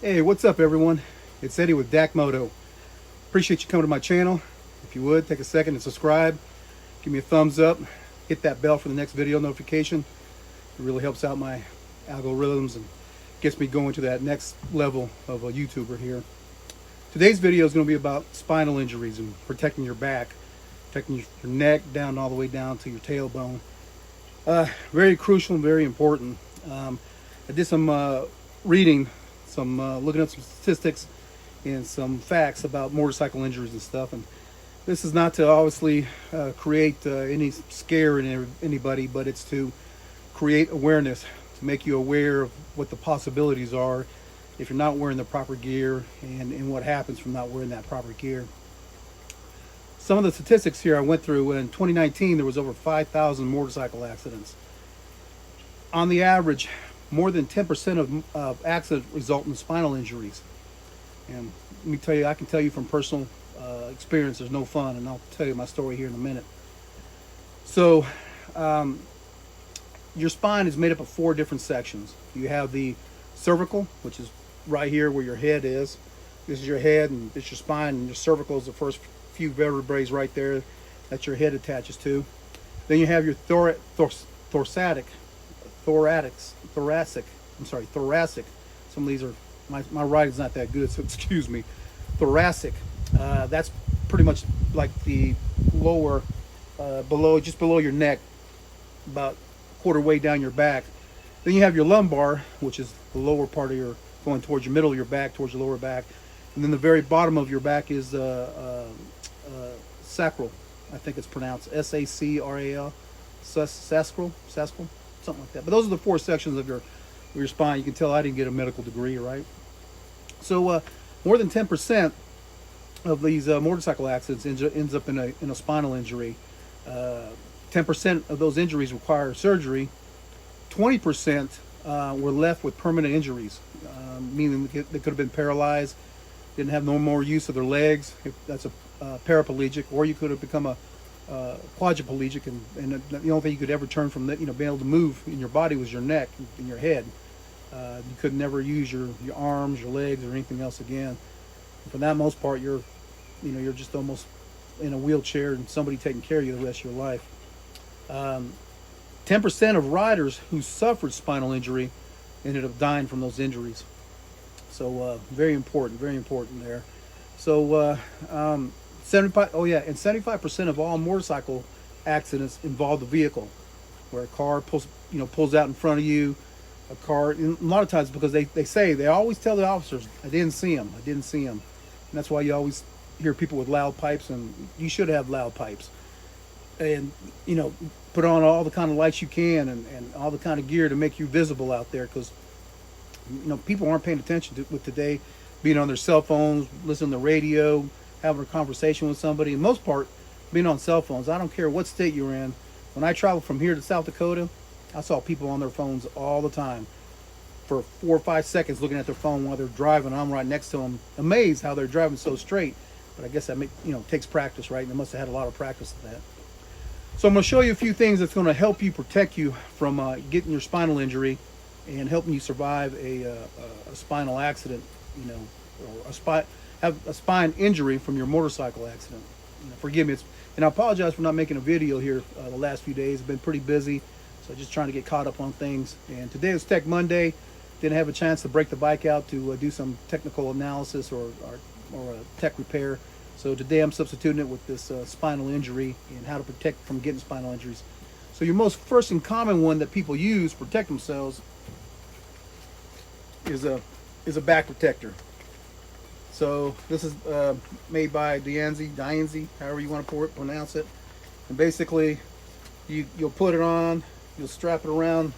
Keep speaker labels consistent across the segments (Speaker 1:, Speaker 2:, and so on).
Speaker 1: Hey, what's up everyone? It's Eddie with Dak Moto. Appreciate you coming to my channel. If you would, take a second and subscribe. Give me a thumbs up. Hit that bell for the next video notification. It really helps out my algorithms and gets me going to that next level of a YouTuber here. Today's video is going to be about spinal injuries and protecting your back, protecting your neck down all the way down to your tailbone. Very crucial and very important. I did some reading, looking up some statistics and some facts about motorcycle injuries and stuff. And this is not to obviously create any scare in anybody, but it's to create awareness, to make you aware of what the possibilities are if you're not wearing the proper gear and what happens from not wearing that proper gear. Some of the statistics here I went through. In 2019, there was over 5,000 motorcycle accidents. On the average, more than 10% of accidents result in spinal injuries. And let me tell you, I can tell you from personal experience, there's no fun, and I'll tell you my story here in a minute. So, your spine is made up of 4 different sections. You have the cervical, which is right here where your head is. This is your head, and this is your spine, and your cervical is the first few vertebrae right there that your head attaches to. Then you have your thoracic. Some of these are, my writing's not that good, so excuse me. Thoracic, that's pretty much like the lower, just below your neck, about quarter way down your back. Then you have your lumbar, which is the lower part of your, going towards your middle of your back, towards your lower back. And then the very bottom of your back is sacral. I think it's pronounced S-A-C-R-A-L, sacral, something like that. But those are the 4 sections of your spine. You can tell I didn't get a medical degree, right? So more than 10% of these motorcycle accidents ends up in a spinal injury. 10% of those injuries require surgery. 20% were left with permanent injuries, meaning they could have been paralyzed, didn't have no more use of their legs. That's a paraplegic, or you could have become a quadriplegic, and the only thing you could ever turn from that, being able to move in your body was your neck and your head. You could never use your arms, your legs, or anything else again. And for that most part, you're just almost in a wheelchair and somebody taking care of you the rest of your life. 10% of riders who suffered spinal injury ended up dying from those injuries. So very important there. So 75% of all motorcycle accidents involve the vehicle, where a car pulls out in front of you. A car, and a lot of times, because they always tell the officers, I didn't see him. And that's why you always hear people with loud pipes, and you should have loud pipes. And put on all the kind of lights you can, and all the kind of gear to make you visible out there, because people aren't paying attention with today, being on their cell phones, listening to the radio, having a conversation with somebody. In most part, being on cell phones. I don't care what state you're in. When I traveled from here to South Dakota, I saw people on their phones all the time for 4 or 5 seconds looking at their phone while they're driving. I'm right next to them, amazed how they're driving so straight. But I guess that takes practice, right? And they must have had a lot of practice at that. So I'm going to show you a few things that's going to help you protect you from getting your spinal injury and helping you survive a spinal accident, or have a spine injury from your motorcycle accident. Forgive me, and I apologize for not making a video here the last few days. I've been pretty busy, so just trying to get caught up on things. And today was Tech Monday. Didn't have a chance to break the bike out to do some technical analysis or a tech repair. So today I'm substituting it with this spinal injury and how to protect from getting spinal injuries. So your first and common one that people use to protect themselves is a back protector. So this is made by Dianzi, however you want to pronounce it. And basically, you'll put it on, you'll strap it around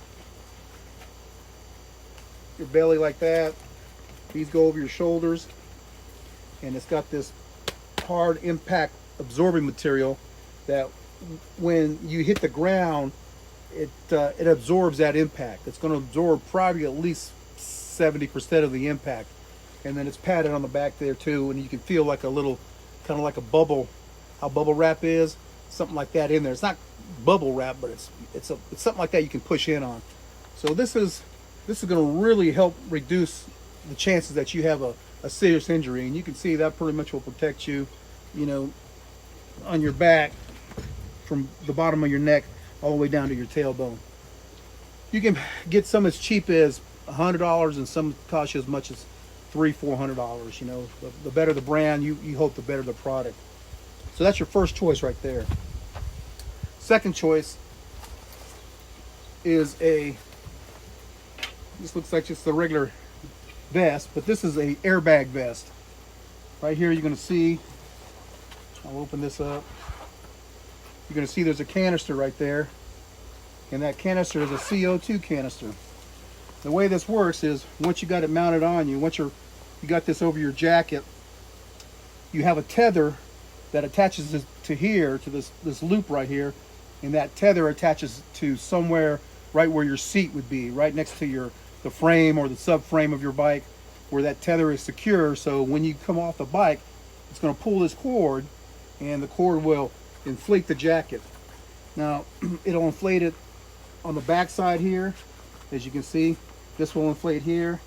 Speaker 1: your belly like that. These go over your shoulders, and it's got this hard impact absorbing material that when you hit the ground, it absorbs that impact. It's going to absorb probably at least 70% of the impact. And then it's padded on the back there too, and you can feel like a little, kind of like a bubble, how bubble wrap is, something like that in there. It's not bubble wrap, but it's something like that you can push in on. So this is going to really help reduce the chances that you have a serious injury. And you can see that pretty much will protect you, you know, on your back from the bottom of your neck all the way down to your tailbone. You can get some as cheap as $100, and some cost you as much as $300-400. You know, the better the brand, you hope the better the product. So that's your first choice right there. Second choice is this looks like just a regular vest, but this is a airbag vest. Right here you're going to see, I'll open this up. You're going to see there's a canister right there, and that canister is a CO2 canister. The way this works is once you got it mounted on you, once you got this over your jacket, you have a tether that attaches to here, to this loop right here, and that tether attaches to somewhere right where your seat would be, right next to the frame or the subframe of your bike, where that tether is secure. So when you come off the bike, it's going to pull this cord, and the cord will inflate the jacket. Now it'll inflate it on the back side here, as you can see. This will inflate here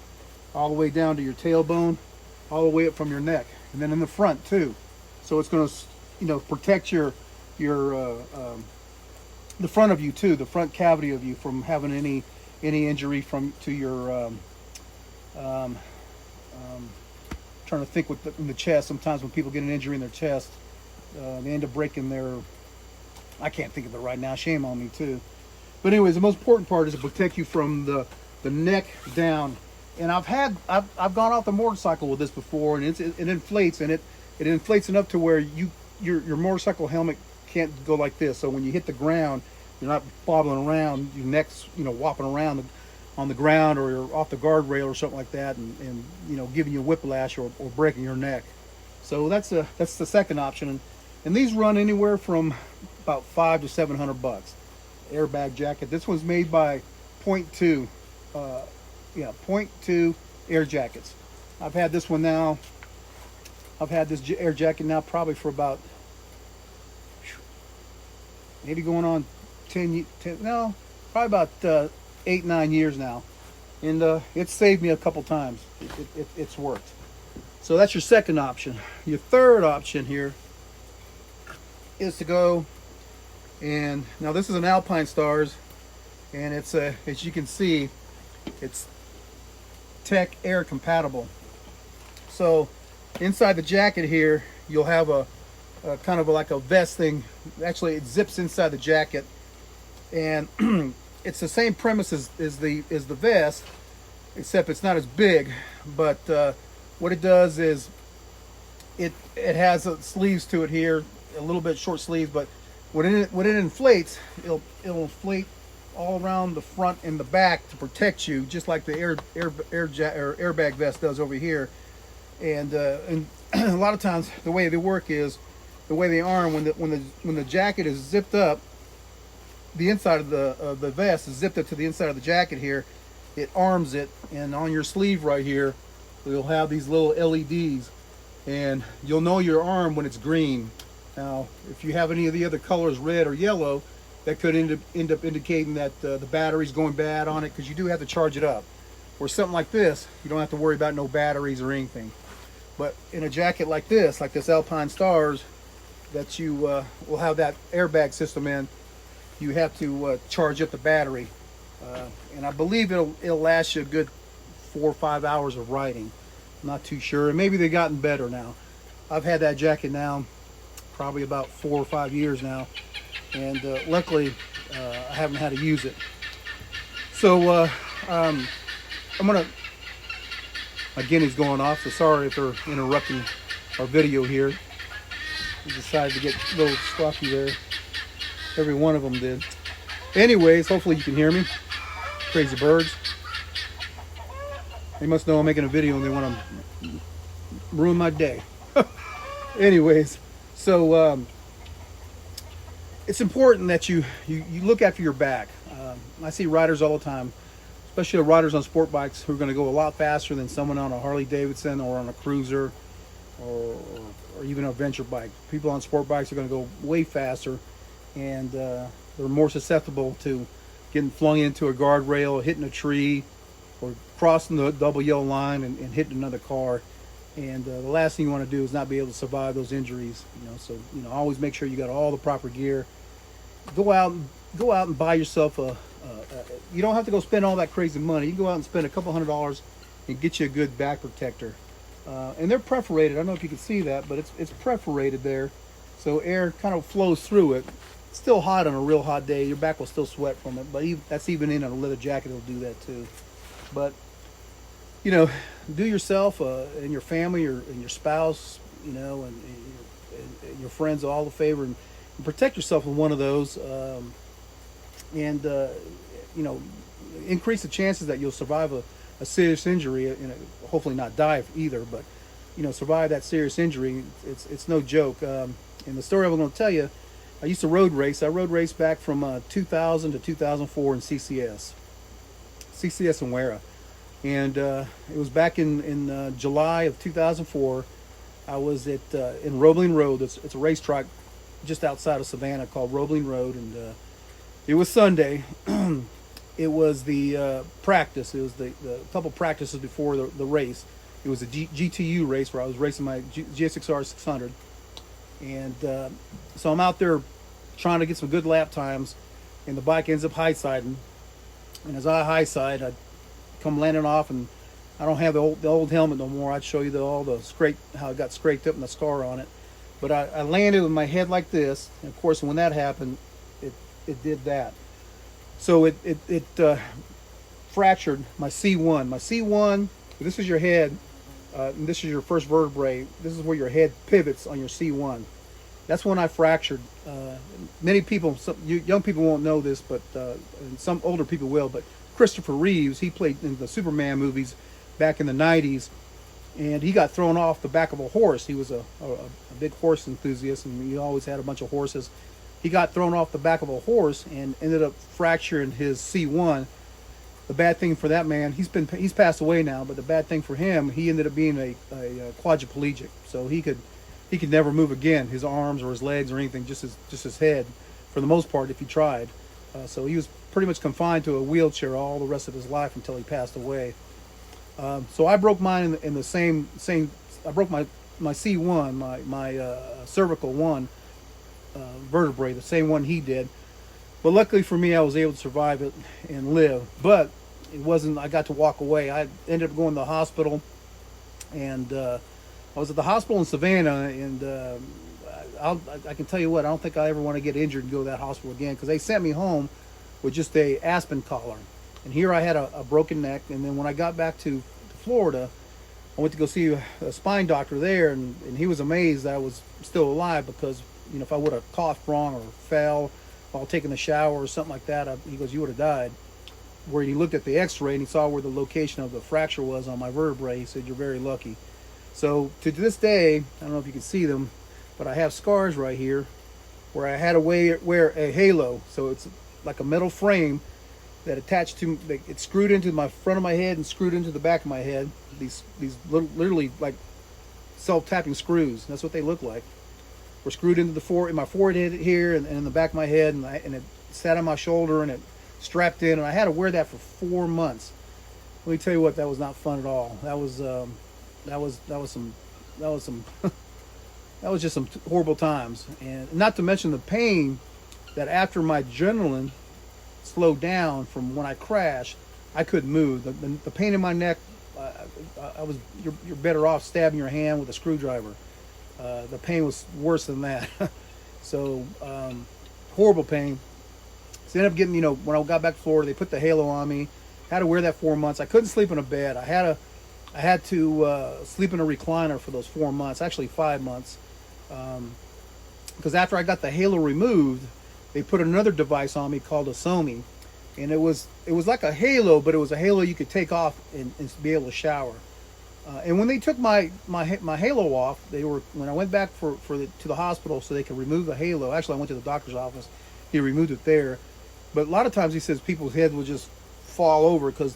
Speaker 1: all the way down to your tailbone, all the way up from your neck, and then in the front too. So it's going to, you know, protect the front of you too, the front cavity of you, from having any injury to your trying to think in the chest. Sometimes when people get an injury in their chest, they end up breaking their, I can't think of it right now, shame on me too. But anyways, the most important part is to protect you from the neck down. And I've gone off the motorcycle with this before, and it inflates, and it inflates enough to where your motorcycle helmet can't go like this. So when you hit the ground, you're not bobbling around, your neck's, you know, whopping around on the ground, or you're off the guardrail or something like that, and you know, giving you whiplash or breaking your neck. So that's the second option, and these run anywhere from about $500 to $700. Airbag jacket. This one's made by Point 2. Point 2 air jackets. I've had this one now. I've had this air jacket now probably for about, maybe going on 10 no, probably about 8-9 years now, and it's saved me a couple times. It's worked. So that's your second option. Your third option here is to go, and now this is an Alpinestars, and it's as you can see, it's Tech Air compatible. So inside the jacket here, you'll have a kind of like a vest thing. Actually, it zips inside the jacket, and it's the same premise as the vest, except it's not as big. But what it does is it has sleeves to it here, a little bit short sleeves. But when it inflates, it'll inflate all around the front and the back to protect you, just like the airbag vest does over here. And a lot of times the way they work is, the way they arm, when the jacket is zipped up, the inside of the vest is zipped up to the inside of the jacket here, it arms it, and on your sleeve right here you'll have these little LEDs, and you'll know your arm when it's green. Now if you have any of the other colors, red or yellow, that could end up indicating that the battery's going bad on it, because you do have to charge it up. Or something like this, you don't have to worry about no batteries or anything. But in a jacket like this Alpinestars, that you will have that airbag system in, you have to charge up the battery, and I believe it'll last you a good 4 or 5 hours of riding. I'm not too sure, and maybe they've gotten better now. I've had that jacket now probably about 4 or 5 years now, and luckily I haven't had to use it. So I'm gonna, again, he's going off, so sorry if they're interrupting our video here. We decided to get a little sloppy there. Every one of them did. Anyways, hopefully you can hear me. Crazy birds. They must know I'm making a video and they want to ruin my day. Anyways, so it's important that you look after your back. I see riders all the time, especially the riders on sport bikes, who are going to go a lot faster than someone on a Harley Davidson or on a cruiser or even a venture bike. People on sport bikes are going to go way faster, and they're more susceptible to getting flung into a guardrail, hitting a tree, or crossing the double yellow line and hitting another car. And the last thing you want to do is not be able to survive those injuries. So always make sure you got all the proper gear. Go out and buy yourself you don't have to go spend all that crazy money. You can go out and spend a couple $100 and get you a good back protector. And they're perforated. I don't know if you can see that, but it's perforated there, so air kind of flows through it. It's still hot on a real hot day. Your back will still sweat from it, but that's even in a leather jacket. It'll do that too. But do yourself and your family and your spouse, and your friends all the favor, and protect yourself with one of those, and increase the chances that you'll survive a serious injury, and hopefully not die either, but survive that serious injury. It's no joke. And the story I'm going to tell you, I used to road race. I road raced back from 2000 to 2004 in CCS in Wera. And it was back in July of 2004. I was in Roebling Road. It's a racetrack just outside of Savannah called Roebling Road, and it was Sunday. It was the practice. It was the couple practices before the race. It was a GTU race where I was racing my GSXR 600, and so I'm out there trying to get some good lap times, and the bike ends up high siding. And as I high side, I come landing off, and I don't have the old helmet no more. I'd show you how it got scraped up and the scar on it. But I landed with my head like this, and of course when that happened, it did that. So it fractured my C1. My C1, this is your head, and this is your first vertebrae. This is where your head pivots on your C1. That's when I fractured. Many people, young people won't know this, but and some older people will. But Christopher Reeves, he played in the Superman movies back in the 90s, and he got thrown off the back of a horse. He was a big horse enthusiast, and he always had a bunch of horses. He got thrown off the back of a horse and ended up fracturing his C1. The bad thing for that man, he's passed away now, but the bad thing for him, he ended up being a quadriplegic. So he could never move again, his arms or his legs or anything, just his head, for the most part, if he tried. So he was pretty much confined to a wheelchair all the rest of his life until he passed away. So I broke mine in the same. I broke my C1, my cervical one vertebrae, the same one he did. But luckily for me, I was able to survive it and live. But it wasn't. I got to walk away. I ended up going to the hospital, and I was at the hospital in Savannah, and I can tell you what, I don't think I ever want to get injured and go to that hospital again, because they sent me home with just a aspen collar. And here I had a broken neck. And then when I got back to Florida, I went to go see a spine doctor there, and he was amazed that I was still alive, because if I would have coughed wrong or fell while taking a shower or something like that, he goes, you would have died. Where he looked at the x-ray and he saw where the location of the fracture was on my vertebrae. He said, you're very lucky. So to this day, I don't know if you can see them, but I have scars right here where I had to wear a halo. So it's like a metal frame that attached to, it's screwed into my front of my head and screwed into the back of my head. These literally like self-tapping screws. That's what they look like. Were screwed into in my forehead here and in the back of my head, and it sat on my shoulder, and it strapped in, and I had to wear that for 4 months. Let me tell you what, that was not fun at all. That was just some horrible times, and not to mention the pain that after my adrenaline slowed down from when I crashed, I couldn't move. The pain in my neck, you're better off stabbing your hand with a screwdriver. The pain was worse than that. So horrible pain. So I ended up getting, when I got back to Florida, they put the halo on me. Had to wear that 4 months. I couldn't sleep in a bed. I had to sleep in a recliner for those 4 months, actually 5 months. Because after I got the halo removed, they put another device on me called a SOMI. And it was like a halo, but it was a halo you could take off and be able to shower. And when they took my halo off, when I went back to the hospital so they could remove the halo. Actually, I went to the doctor's office. He removed it there. But a lot of times he says people's heads will just fall over because,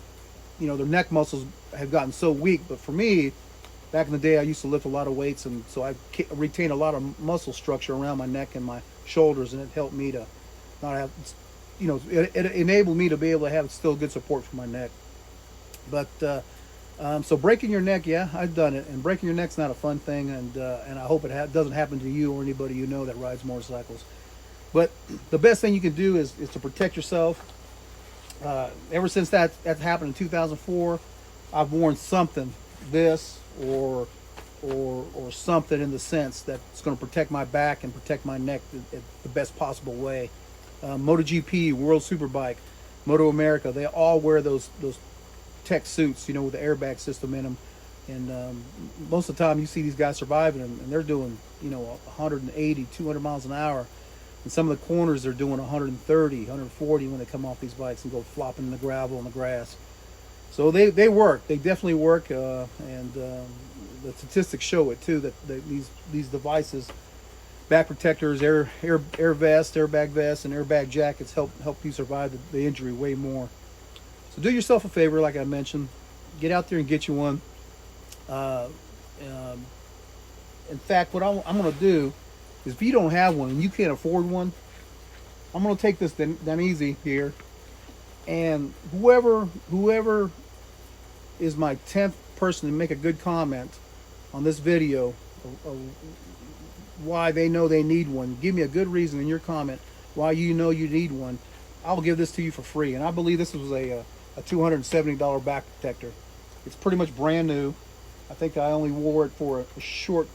Speaker 1: their neck muscles have gotten so weak. But for me, back in the day, I used to lift a lot of weights, and so I retained a lot of muscle structure around my neck and my shoulders, and it helped me to not have, it enabled me to be able to have still good support for my neck. But so breaking your neck, yeah, I've done it, and breaking your neck's not a fun thing, and I hope it doesn't happen to you or anybody you know that rides motorcycles. But the best thing you can do is to protect yourself. Ever since that happened in 2004, I've worn something, this or something in the sense that's going to protect my back and protect my neck at the best possible way. MotoGP, World Superbike, Moto America, they all wear those tech suits, with the airbag system in them. And most of the time you see these guys surviving them, and they're doing 180, 200 miles an hour. And some of the corners they're doing 130, 140 when they come off these bikes and go flopping in the gravel and the grass. So they work. They definitely work, and the statistics show it too. That these devices, back protectors, air vest, airbag vests, and airbag jackets help you survive the injury way more. So do yourself a favor, like I mentioned, get out there and get you one. In fact, what I'm going to do is, if you don't have one and you can't afford one, I'm going to take this down easy here, and whoever is my 10th person to make a good comment on this video of why they know they need one, give me a good reason in your comment why you know you need one. I'll give this to you for free. And I believe this was a $270 back protector. It's pretty much brand new. I think I only wore it for a short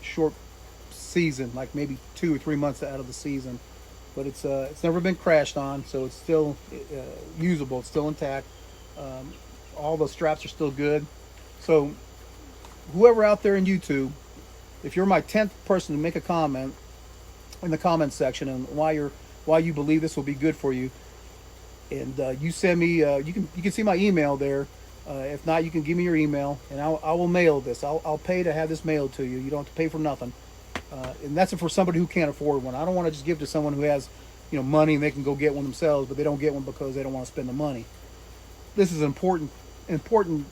Speaker 1: season, like maybe 2 or 3 months out of the season. But it's never been crashed on, so it's still usable. It's still intact. All the straps are still good. So whoever out there in YouTube, if you're my 10th person to make a comment in the comment section and why you believe this will be good for you, and you send me, you can see my email there. If not, you can give me your email, and I will mail this. I'll pay to have this mailed to you. You don't have to pay for nothing. And that's for somebody who can't afford one. I don't want to just give to someone who has, money and they can go get one themselves, but they don't get one because they don't want to spend the money. This is an important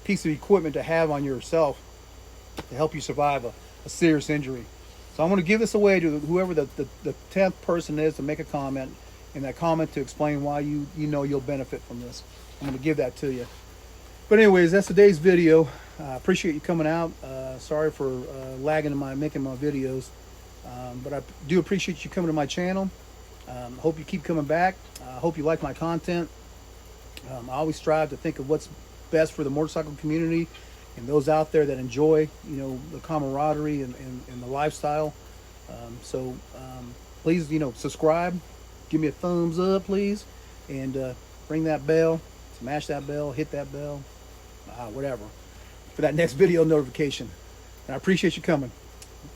Speaker 1: piece of equipment to have on yourself to help you survive a serious injury. So I'm going to give this away to whoever the 10th person is to make a comment, and that comment to explain why you'll benefit from this. I'm going to give that to you. But anyways, that's today's video. I appreciate you coming out. Sorry for lagging in making my videos. But I do appreciate you coming to my channel. I hope you keep coming back. I hope you like my content. I always strive to think of what's best for the motorcycle community and those out there that enjoy, the camaraderie and the lifestyle. So please, subscribe. Give me a thumbs up, please. And ring that bell. Smash that bell. Hit that bell. Whatever. For that next video notification. And I appreciate you coming.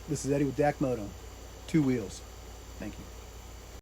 Speaker 1: This is Eddie with Dak Moto. 2 wheels. Thank you.